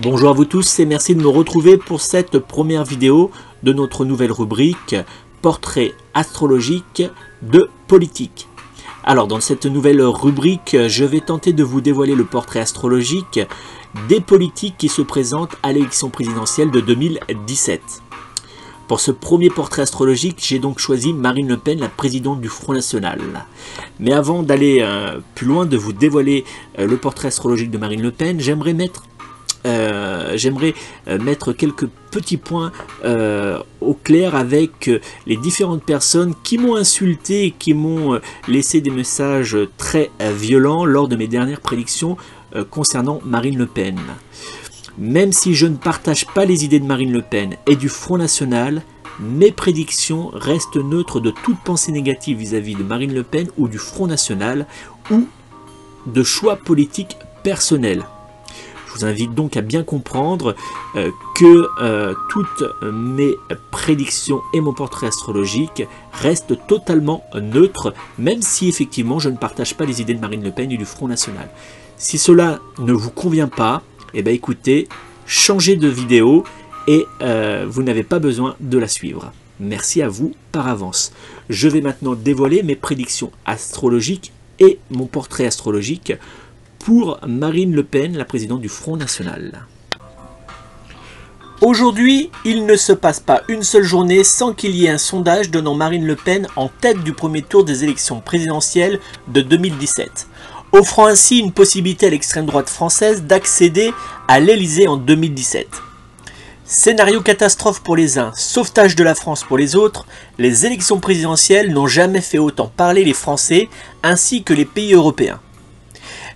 Bonjour à vous tous et merci de me retrouver pour cette première vidéo de notre nouvelle rubrique Portrait astrologique de politique. Alors dans cette nouvelle rubrique, je vais tenter de vous dévoiler le portrait astrologique des politiques qui se présentent à l'élection présidentielle de 2017. Pour ce premier portrait astrologique, j'ai donc choisi Marine Le Pen, la présidente du Front National. Mais avant d'aller plus loin, de vous dévoiler le portrait astrologique de Marine Le Pen, j'aimerais mettre quelques petits points au clair avec les différentes personnes qui m'ont insulté et qui m'ont laissé des messages très violents lors de mes dernières prédictions concernant Marine Le Pen. Même si je ne partage pas les idées de Marine Le Pen et du Front National, mes prédictions restent neutres de toute pensée négative vis-à-vis de Marine Le Pen ou du Front National ou de choix politiques personnels. Je vous invite donc à bien comprendre que toutes mes prédictions et mon portrait astrologique restent totalement neutres, même si effectivement je ne partage pas les idées de Marine Le Pen et du Front National. Si cela ne vous convient pas, eh bien écoutez, changez de vidéo et vous n'avez pas besoin de la suivre. Merci à vous par avance. Je vais maintenant dévoiler mes prédictions astrologiques et mon portrait astrologique pour Marine Le Pen, la présidente du Front National. Aujourd'hui, il ne se passe pas une seule journée sans qu'il y ait un sondage donnant Marine Le Pen en tête du premier tour des élections présidentielles de 2017, offrant ainsi une possibilité à l'extrême droite française d'accéder à l'Elysée en 2017. Scénario catastrophe pour les uns, sauvetage de la France pour les autres, les élections présidentielles n'ont jamais fait autant parler les Français ainsi que les pays européens.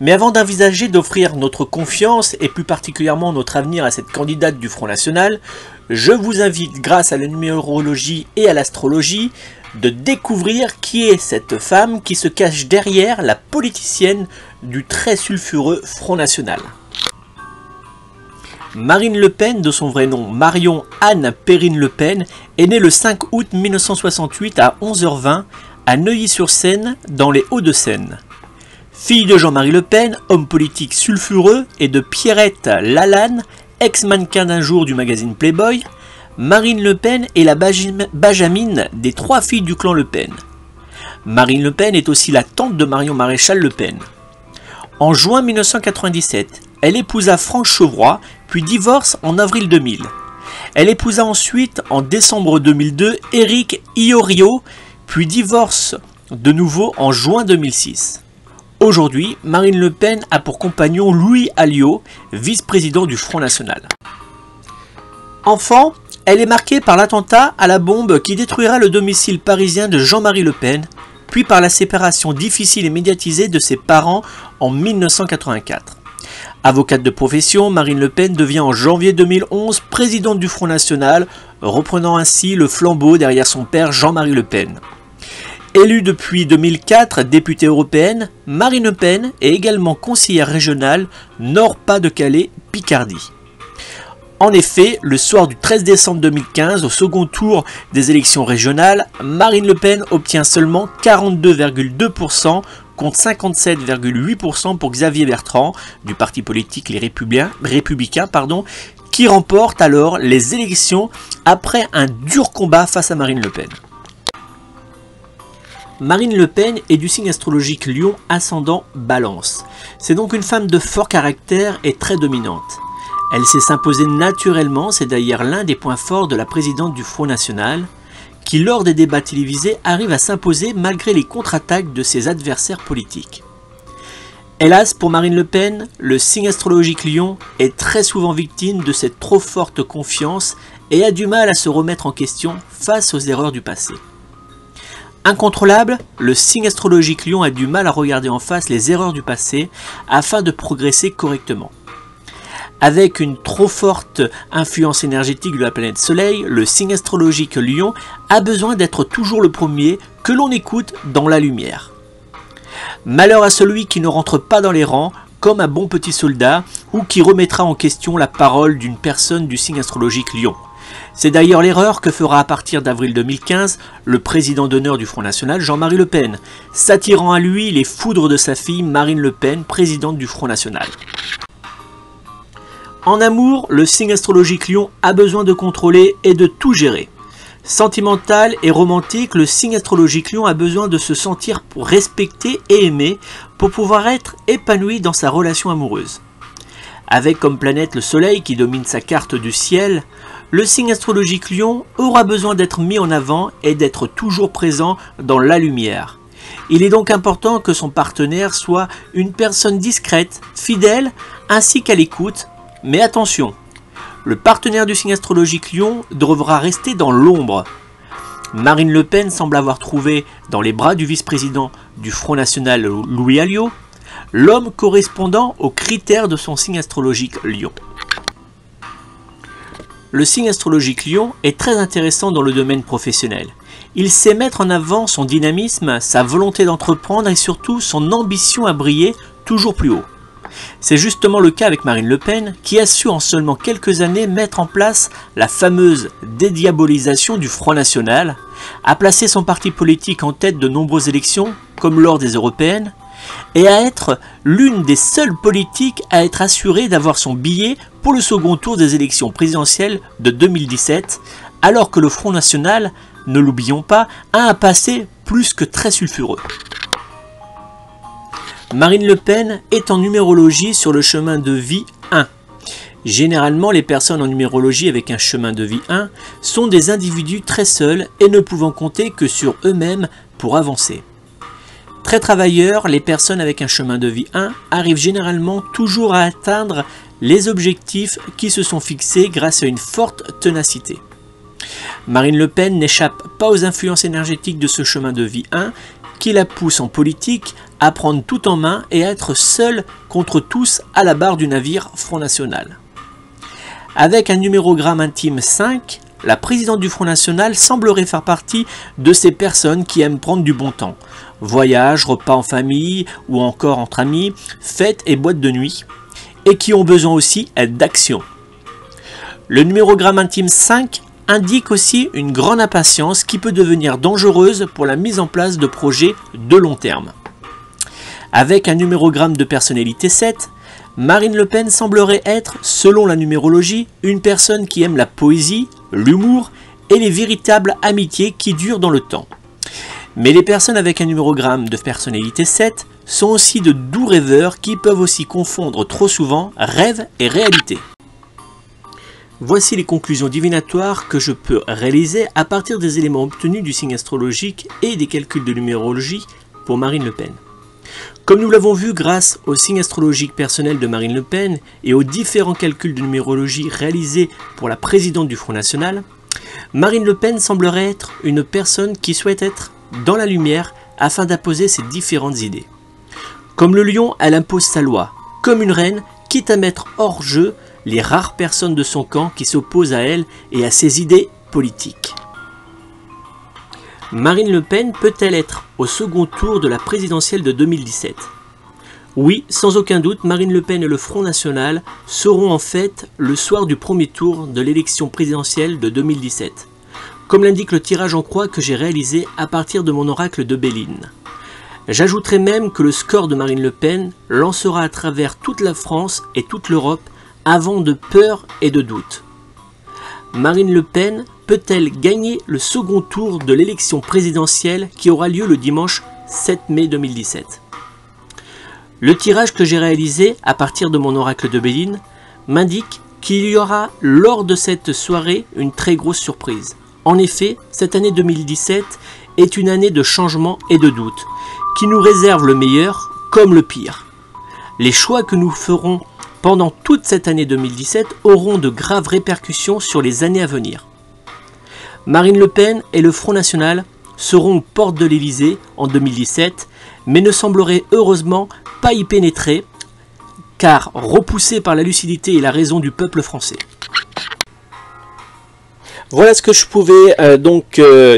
Mais avant d'envisager d'offrir notre confiance et plus particulièrement notre avenir à cette candidate du Front National, je vous invite grâce à la numérologie et à l'astrologie de découvrir qui est cette femme qui se cache derrière la politicienne du très sulfureux Front National. Marine Le Pen, de son vrai nom Marion Anne Perrine Le Pen, est née le 5 août 1968 à 11h20 à Neuilly-sur-Seine dans les Hauts-de-Seine. Fille de Jean-Marie Le Pen, homme politique sulfureux, et de Pierrette Lalanne, ex-mannequin d'un jour du magazine Playboy, Marine Le Pen est la Benjamine des 3 filles du clan Le Pen. Marine Le Pen est aussi la tante de Marion Maréchal Le Pen. En juin 1997, elle épousa Franck Chevroy, puis divorce en avril 2000. Elle épousa ensuite en décembre 2002 Éric Iorio, puis divorce de nouveau en juin 2006. Aujourd'hui, Marine Le Pen a pour compagnon Louis Alliot, vice-président du Front National. Enfant, elle est marquée par l'attentat à la bombe qui détruira le domicile parisien de Jean-Marie Le Pen, puis par la séparation difficile et médiatisée de ses parents en 1984. Avocate de profession, Marine Le Pen devient en janvier 2011 présidente du Front National, reprenant ainsi le flambeau derrière son père Jean-Marie Le Pen. Élue depuis 2004 députée européenne, Marine Le Pen est également conseillère régionale Nord-Pas-de-Calais-Picardie. En effet, le soir du 13 décembre 2015, au second tour des élections régionales, Marine Le Pen obtient seulement 42,2% contre 57,8% pour Xavier Bertrand, du parti politique Les Républicains, qui remporte alors les élections après un dur combat face à Marine Le Pen. Marine Le Pen est du signe astrologique Lion ascendant Balance. C'est donc une femme de fort caractère et très dominante. Elle sait s'imposer naturellement, c'est d'ailleurs l'un des points forts de la présidente du Front National, qui lors des débats télévisés arrive à s'imposer malgré les contre-attaques de ses adversaires politiques. Hélas, pour Marine Le Pen, le signe astrologique Lion est très souvent victime de cette trop forte confiance et a du mal à se remettre en question face aux erreurs du passé. Incontrôlable, le signe astrologique Lion a du mal à regarder en face les erreurs du passé afin de progresser correctement. Avec une trop forte influence énergétique de la planète Soleil, le signe astrologique Lion a besoin d'être toujours le premier que l'on écoute dans la lumière. Malheur à celui qui ne rentre pas dans les rangs comme un bon petit soldat ou qui remettra en question la parole d'une personne du signe astrologique Lion. C'est d'ailleurs l'erreur que fera à partir d'avril 2015 le président d'honneur du Front National, Jean-Marie Le Pen, s'attirant à lui les foudres de sa fille Marine Le Pen, présidente du Front National. En amour, le signe astrologique Lion a besoin de contrôler et de tout gérer. Sentimental et romantique, le signe astrologique Lion a besoin de se sentir respecté et aimé pour pouvoir être épanoui dans sa relation amoureuse. Avec comme planète le soleil qui domine sa carte du ciel, le signe astrologique Lion aura besoin d'être mis en avant et d'être toujours présent dans la lumière. Il est donc important que son partenaire soit une personne discrète, fidèle, ainsi qu'à l'écoute, mais attention, le partenaire du signe astrologique Lion devra rester dans l'ombre. Marine Le Pen semble avoir trouvé, dans les bras du vice-président du Front National Louis Alliot, l'homme correspondant aux critères de son signe astrologique Lion. Le signe astrologique Lion est très intéressant dans le domaine professionnel. Il sait mettre en avant son dynamisme, sa volonté d'entreprendre et surtout son ambition à briller toujours plus haut. C'est justement le cas avec Marine Le Pen qui a su en seulement quelques années mettre en place la fameuse dédiabolisation du Front National, a placé son parti politique en tête de nombreuses élections comme lors des européennes et à être l'une des seules politiques à être assurée d'avoir son billet pour le second tour des élections présidentielles de 2017 alors que le Front National, ne l'oublions pas, a un passé plus que très sulfureux. Marine Le Pen est en numérologie sur le chemin de vie 1. Généralement, les personnes en numérologie avec un chemin de vie 1 sont des individus très seuls et ne pouvant compter que sur eux-mêmes pour avancer. Très travailleurs, les personnes avec un chemin de vie 1 arrivent généralement toujours à atteindre les objectifs qui se sont fixés grâce à une forte ténacité. Marine Le Pen n'échappe pas aux influences énergétiques de ce chemin de vie 1 qui la pousse en politique à prendre tout en main et à être seule contre tous à la barre du navire Front National. Avec un numérogramme intime 5, la présidente du Front National semblerait faire partie de ces personnes qui aiment prendre du bon temps. Voyages, repas en famille ou encore entre amis, fêtes et boîtes de nuit, et qui ont besoin aussi d'action. Le numérogramme intime 5 indique aussi une grande impatience qui peut devenir dangereuse pour la mise en place de projets de long terme. Avec un numérogramme de personnalité 7, Marine Le Pen semblerait être, selon la numérologie, une personne qui aime la poésie, l'humour et les véritables amitiés qui durent dans le temps. Mais les personnes avec un numérogramme de personnalité 7 sont aussi de doux rêveurs qui peuvent aussi confondre trop souvent rêve et réalité. Voici les conclusions divinatoires que je peux réaliser à partir des éléments obtenus du signe astrologique et des calculs de numérologie pour Marine Le Pen. Comme nous l'avons vu grâce au signe astrologique personnel de Marine Le Pen et aux différents calculs de numérologie réalisés pour la présidente du Front National, Marine Le Pen semblerait être une personne qui souhaite être dans la lumière afin d'imposer ses différentes idées. Comme le lion, elle impose sa loi, comme une reine, quitte à mettre hors jeu les rares personnes de son camp qui s'opposent à elle et à ses idées politiques. Marine Le Pen peut-elle être au second tour de la présidentielle de 2017 ? Oui, sans aucun doute, Marine Le Pen et le Front National seront en fait le soir du premier tour de l'élection présidentielle de 2017, comme l'indique le tirage en croix que j'ai réalisé à partir de mon oracle de Béline. J'ajouterai même que le score de Marine Le Pen lancera à travers toute la France et toute l'Europe avant de peur et de doute. Marine Le Pen peut-elle gagner le second tour de l'élection présidentielle qui aura lieu le dimanche 7 mai 2017 ? Le tirage que j'ai réalisé à partir de mon oracle de Béline m'indique qu'il y aura lors de cette soirée une très grosse surprise. En effet, cette année 2017 est une année de changement et de doute, qui nous réserve le meilleur comme le pire. Les choix que nous ferons pendant toute cette année 2017 auront de graves répercussions sur les années à venir. Marine Le Pen et le Front National seront aux portes de l'Élysée en 2017, mais ne sembleraient heureusement pas y pénétrer, car repoussés par la lucidité et la raison du peuple français. Voilà ce que je pouvais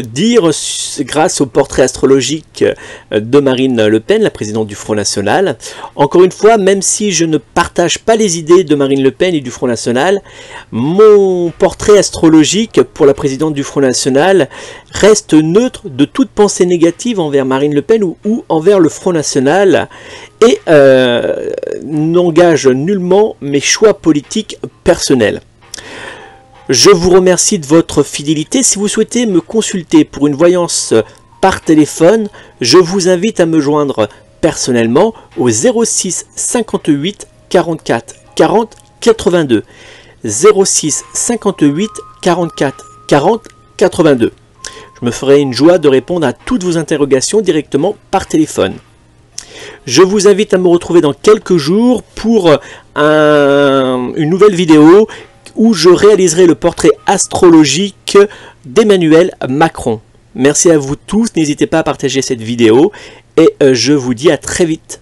dire grâce au portrait astrologique de Marine Le Pen, la présidente du Front National. Encore une fois, même si je ne partage pas les idées de Marine Le Pen et du Front National, mon portrait astrologique pour la présidente du Front National reste neutre de toute pensée négative envers Marine Le Pen ou envers le Front National et n'engage nullement mes choix politiques personnels. Je vous remercie de votre fidélité. Si vous souhaitez me consulter pour une voyance par téléphone, je vous invite à me joindre personnellement au 06 58 44 40 82. 06 58 44 40 82. Je me ferai une joie de répondre à toutes vos interrogations directement par téléphone. Je vous invite à me retrouver dans quelques jours pour une nouvelle vidéo où je réaliserai le portrait astrologique d'Emmanuel Macron. Merci à vous tous, n'hésitez pas à partager cette vidéo et je vous dis à très vite.